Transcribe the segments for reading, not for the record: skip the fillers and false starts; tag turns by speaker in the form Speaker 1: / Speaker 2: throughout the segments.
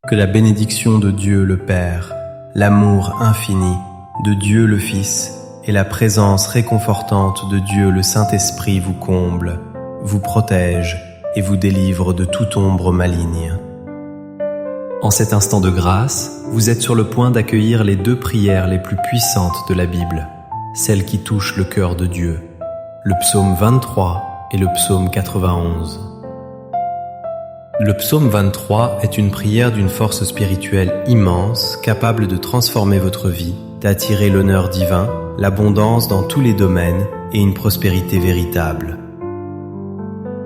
Speaker 1: Que la bénédiction de Dieu le Père, l'amour infini de Dieu le Fils et la présence réconfortante de Dieu le Saint-Esprit vous comble, vous protège et vous délivre de toute ombre maligne. En cet instant de grâce, vous êtes sur le point d'accueillir les 2 prières les plus puissantes de la Bible, celles qui touchent le cœur de Dieu, le psaume 23 et le psaume 91. Le psaume 23 est une prière d'une force spirituelle immense, capable de transformer votre vie, d'attirer l'honneur divin, l'abondance dans tous les domaines et une prospérité véritable.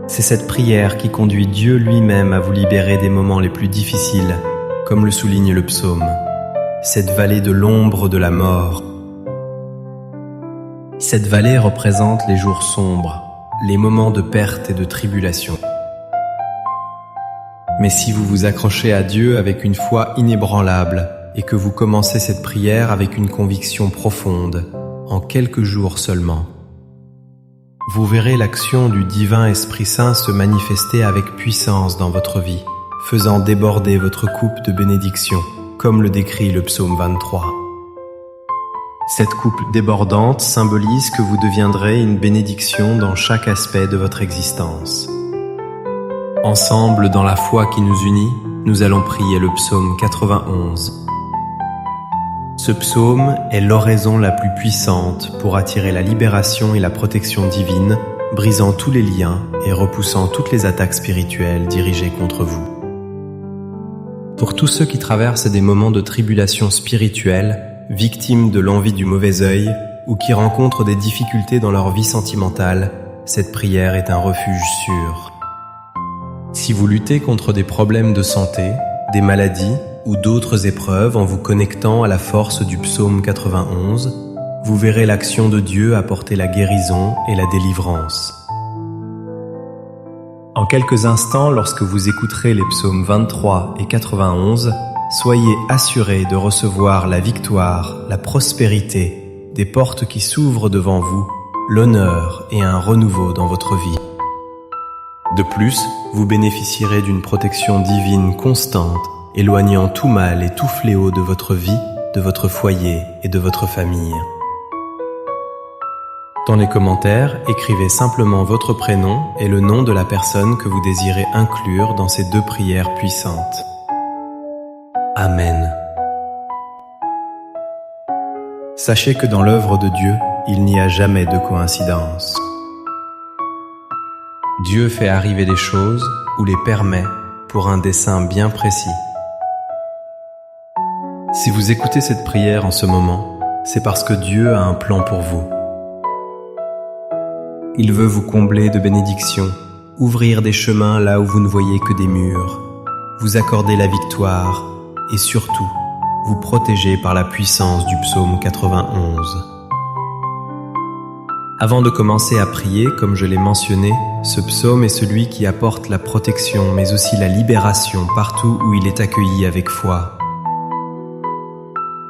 Speaker 1: C'est cette prière qui conduit Dieu lui-même à vous libérer des moments les plus difficiles, comme le souligne le psaume, cette vallée de l'ombre de la mort. Cette vallée représente les jours sombres, les moments de perte et de tribulation. Mais si vous vous accrochez à Dieu avec une foi inébranlable et que vous commencez cette prière avec une conviction profonde, en quelques jours seulement, vous verrez l'action du divin Esprit Saint se manifester avec puissance dans votre vie, faisant déborder votre coupe de bénédiction, comme le décrit le psaume 23. Cette coupe débordante symbolise que vous deviendrez une bénédiction dans chaque aspect de votre existence. Ensemble, dans la foi qui nous unit, nous allons prier le psaume 91. Ce psaume est l'oraison la plus puissante pour attirer la libération et la protection divine, brisant tous les liens et repoussant toutes les attaques spirituelles dirigées contre vous. Pour tous ceux qui traversent des moments de tribulation spirituelle, victimes de l'envie du mauvais œil ou qui rencontrent des difficultés dans leur vie sentimentale, cette prière est un refuge sûr. Si vous luttez contre des problèmes de santé, des maladies ou d'autres épreuves en vous connectant à la force du psaume 91, vous verrez l'action de Dieu apporter la guérison et la délivrance. En quelques instants, lorsque vous écouterez les psaumes 23 et 91, soyez assurés de recevoir la victoire, la prospérité, des portes qui s'ouvrent devant vous, l'honneur et un renouveau dans votre vie. De plus, vous bénéficierez d'une protection divine constante, éloignant tout mal et tout fléau de votre vie, de votre foyer et de votre famille. Dans les commentaires, écrivez simplement votre prénom et le nom de la personne que vous désirez inclure dans ces 2 prières puissantes. Amen. Sachez que dans l'œuvre de Dieu, il n'y a jamais de coïncidence. Dieu fait arriver des choses ou les permet pour un dessein bien précis. Si vous écoutez cette prière en ce moment, c'est parce que Dieu a un plan pour vous. Il veut vous combler de bénédictions, ouvrir des chemins là où vous ne voyez que des murs, vous accorder la victoire et surtout, vous protéger par la puissance du psaume 91. Avant de commencer à prier, comme je l'ai mentionné, ce psaume est celui qui apporte la protection mais aussi la libération partout où il est accueilli avec foi.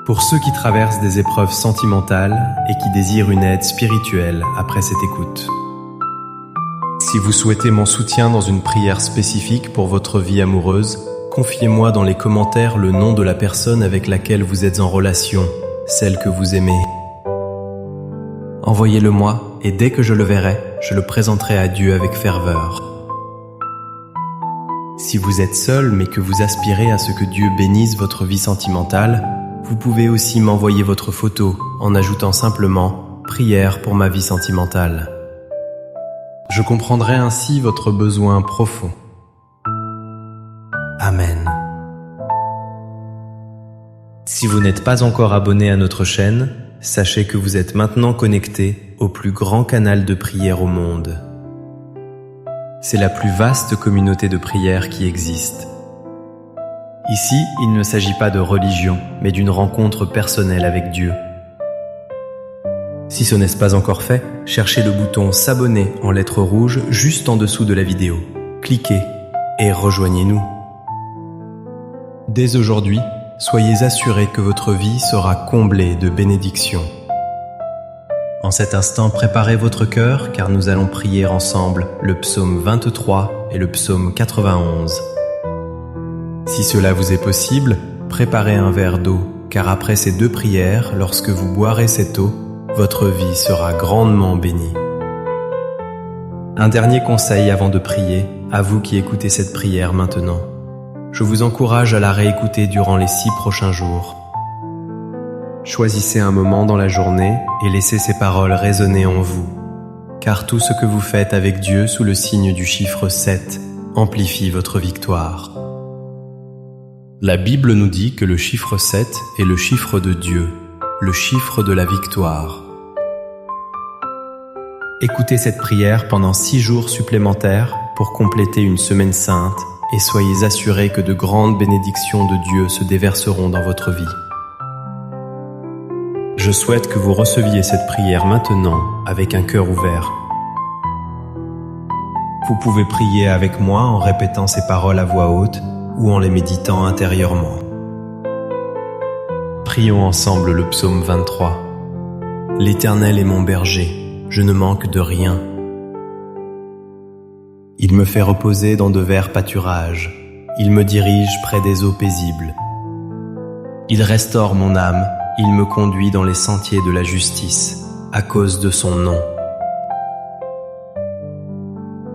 Speaker 1: Pour ceux qui traversent des épreuves sentimentales et qui désirent une aide spirituelle après cette écoute. Si vous souhaitez mon soutien dans une prière spécifique pour votre vie amoureuse, confiez-moi dans les commentaires le nom de la personne avec laquelle vous êtes en relation, celle que vous aimez. Envoyez-le-moi et dès que je le verrai, je le présenterai à Dieu avec ferveur. Si vous êtes seul mais que vous aspirez à ce que Dieu bénisse votre vie sentimentale, vous pouvez aussi m'envoyer votre photo en ajoutant simplement « Prière pour ma vie sentimentale ». Je comprendrai ainsi votre besoin profond. Amen. Si vous n'êtes pas encore abonné à notre chaîne, sachez que vous êtes maintenant connecté au plus grand canal de prière au monde. C'est la plus vaste communauté de prière qui existe. Ici, il ne s'agit pas de religion, mais d'une rencontre personnelle avec Dieu. Si ce n'est pas encore fait, cherchez le bouton s'abonner en lettres rouges juste en dessous de la vidéo. Cliquez et rejoignez-nous. Dès aujourd'hui, soyez assurés que votre vie sera comblée de bénédictions. En cet instant, préparez votre cœur car nous allons prier ensemble le psaume 23 et le psaume 91. Si cela vous est possible, préparez un verre d'eau, car après ces 2 prières, lorsque vous boirez cette eau, votre vie sera grandement bénie. Un dernier conseil avant de prier, à vous qui écoutez cette prière maintenant. Je vous encourage à la réécouter durant les 6 prochains jours. Choisissez un moment dans la journée et laissez ces paroles résonner en vous, car tout ce que vous faites avec Dieu sous le signe du chiffre 7 amplifie votre victoire. La Bible nous dit que le chiffre 7 est le chiffre de Dieu, le chiffre de la victoire. Écoutez cette prière pendant 6 jours supplémentaires pour compléter une semaine sainte et soyez assurés que de grandes bénédictions de Dieu se déverseront dans votre vie. Je souhaite que vous receviez cette prière maintenant avec un cœur ouvert. Vous pouvez prier avec moi en répétant ces paroles à voix haute ou en les méditant intérieurement. Prions ensemble le psaume 23. L'Éternel est mon berger, je ne manque de rien. Il me fait reposer dans de verts pâturages, il me dirige près des eaux paisibles. Il restaure mon âme, il me conduit dans les sentiers de la justice, à cause de son nom.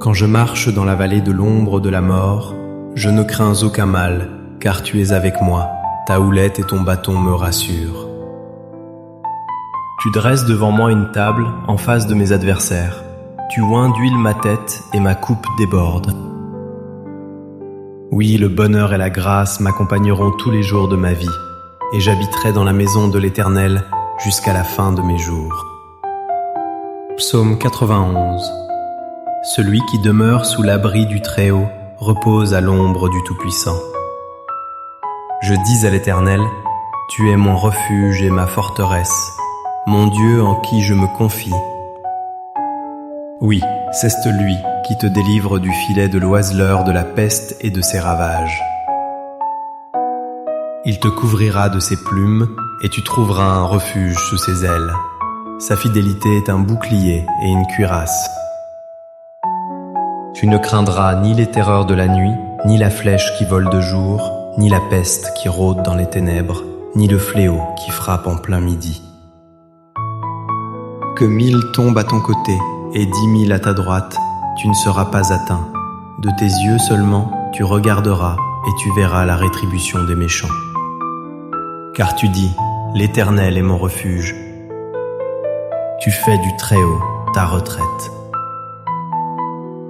Speaker 1: Quand je marche dans la vallée de l'ombre de la mort, je ne crains aucun mal, car tu es avec moi, ta houlette et ton bâton me rassurent. Tu dresses devant moi une table en face de mes adversaires. Tu oins d'huile ma tête et ma coupe déborde. Oui, le bonheur et la grâce m'accompagneront tous les jours de ma vie, et j'habiterai dans la maison de l'Éternel jusqu'à la fin de mes jours. Psaume 91. Celui qui demeure sous l'abri du Très-Haut repose à l'ombre du Tout-Puissant. Je dis à l'Éternel, tu es mon refuge et ma forteresse, mon Dieu en qui je me confie. Oui, c'est lui qui te délivre du filet de l'oiseleur, de la peste et de ses ravages. Il te couvrira de ses plumes et tu trouveras un refuge sous ses ailes. Sa fidélité est un bouclier et une cuirasse. Tu ne craindras ni les terreurs de la nuit, ni la flèche qui vole de jour, ni la peste qui rôde dans les ténèbres, ni le fléau qui frappe en plein midi. Que 1000 tombent à ton côté et 10 000 à ta droite, tu ne seras pas atteint. De tes yeux seulement, tu regarderas et tu verras la rétribution des méchants. Car tu dis, l'Éternel est mon refuge. Tu fais du Très-Haut ta retraite.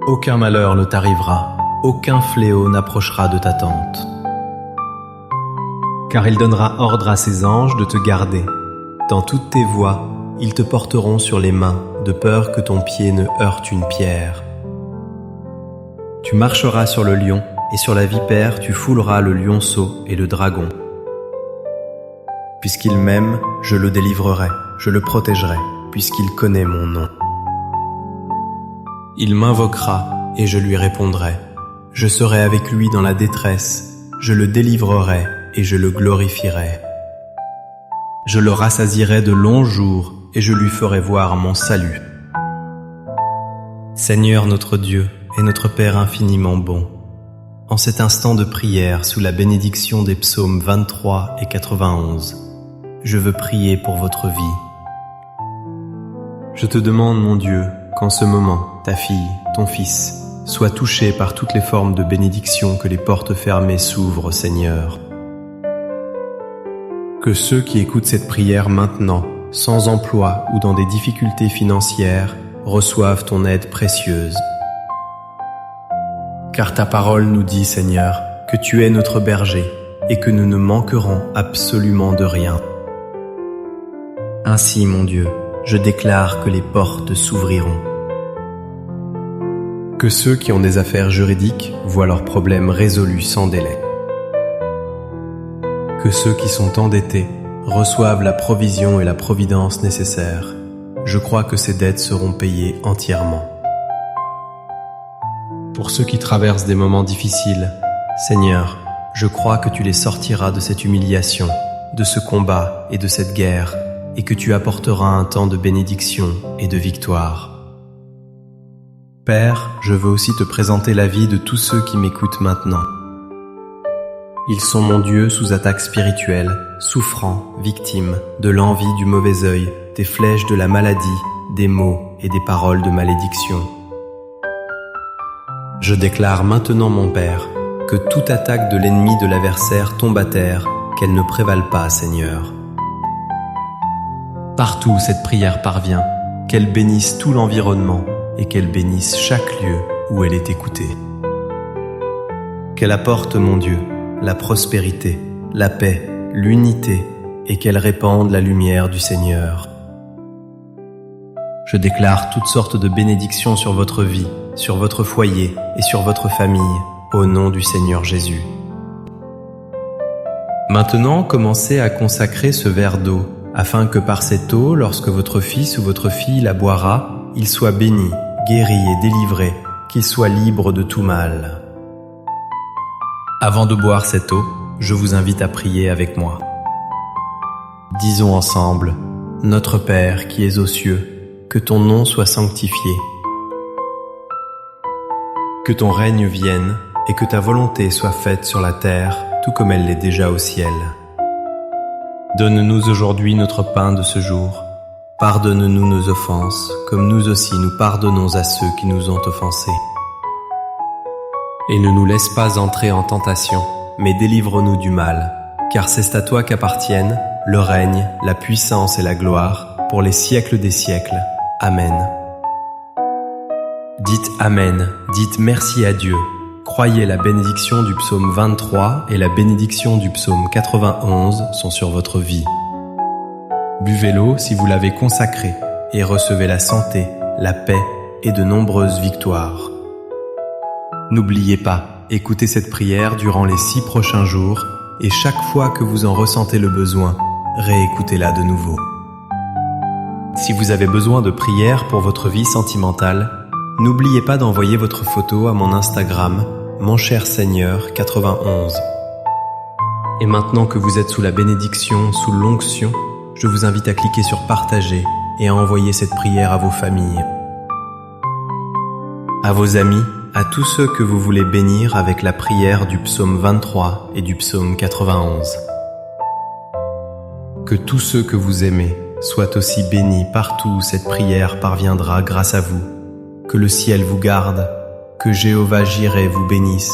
Speaker 1: Aucun malheur ne t'arrivera, aucun fléau n'approchera de ta tente. Car il donnera ordre à ses anges de te garder. Dans toutes tes voies, ils te porteront sur les mains, de peur que ton pied ne heurte une pierre. Tu marcheras sur le lion, et sur la vipère tu fouleras le lionceau et le dragon. Puisqu'il m'aime, je le délivrerai, je le protégerai, puisqu'il connaît mon nom. Il m'invoquera, et je lui répondrai. Je serai avec lui dans la détresse, je le délivrerai, et je le glorifierai. Je le rassasierai de longs jours, et je lui ferai voir mon salut. Seigneur notre Dieu et notre Père infiniment bon, en cet instant de prière sous la bénédiction des psaumes 23 et 91, je veux prier pour votre vie. Je te demande, mon Dieu, qu'en ce moment, ta fille, ton fils, soient touchés par toutes les formes de bénédiction que les portes fermées s'ouvrent, Seigneur. Que ceux qui écoutent cette prière maintenant, sans emploi ou dans des difficultés financières, reçoivent ton aide précieuse. Car ta parole nous dit, Seigneur, que tu es notre berger et que nous ne manquerons absolument de rien. Ainsi, mon Dieu, je déclare que les portes s'ouvriront. Que ceux qui ont des affaires juridiques voient leurs problèmes résolus sans délai. Que ceux qui sont endettés reçoivent la provision et la providence nécessaires. Je crois que ces dettes seront payées entièrement. Pour ceux qui traversent des moments difficiles, Seigneur, je crois que tu les sortiras de cette humiliation, de ce combat et de cette guerre, et que tu apporteras un temps de bénédiction et de victoire. Père, je veux aussi te présenter la vie de tous ceux qui m'écoutent maintenant. Ils sont mon Dieu sous attaque spirituelle, souffrant, victime de l'envie du mauvais œil, des flèches de la maladie, des maux et des paroles de malédiction. Je déclare maintenant, mon Père, que toute attaque de l'ennemi de l'adversaire tombe à terre, qu'elle ne prévale pas, Seigneur. Partout où cette prière parvient, qu'elle bénisse tout l'environnement et qu'elle bénisse chaque lieu où elle est écoutée. Qu'elle apporte, mon Dieu, la prospérité, la paix, l'unité et qu'elle répande la lumière du Seigneur. Je déclare toutes sortes de bénédictions sur votre vie, sur votre foyer et sur votre famille, au nom du Seigneur Jésus. Maintenant, commencez à consacrer ce verre d'eau, afin que par cette eau, lorsque votre fils ou votre fille la boira, il soit béni, guéri et délivré, qu'il soit libre de tout mal. Avant de boire cette eau, je vous invite à prier avec moi. Disons ensemble, « Notre Père qui es aux cieux, que ton nom soit sanctifié. Que ton règne vienne et que ta volonté soit faite sur la terre, tout comme elle l'est déjà au ciel. Donne-nous aujourd'hui notre pain de ce jour. Pardonne-nous nos offenses, comme nous aussi nous pardonnons à ceux qui nous ont offensés. Et ne nous laisse pas entrer en tentation, mais délivre-nous du mal, car c'est à toi qu'appartiennent le règne, la puissance et la gloire, pour les siècles des siècles. Amen. Dites Amen, dites merci à Dieu. Croyez la bénédiction du psaume 23 et la bénédiction du psaume 91 sont sur votre vie. Buvez l'eau si vous l'avez consacrée et recevez la santé, la paix et de nombreuses victoires. N'oubliez pas, écoutez cette prière durant les 6 prochains jours et chaque fois que vous en ressentez le besoin, réécoutez-la de nouveau. Si vous avez besoin de prière pour votre vie sentimentale, n'oubliez pas d'envoyer votre photo à mon Instagram, moncherseigneur91. Et maintenant que vous êtes sous la bénédiction, sous l'onction, je vous invite à cliquer sur partager et à envoyer cette prière à vos familles, à vos amis, à tous ceux que vous voulez bénir avec la prière du psaume 23 et du psaume 91. Que tous ceux que vous aimez soient aussi bénis partout où cette prière parviendra grâce à vous. Que le ciel vous garde, que Jéhovah Jireh vous bénisse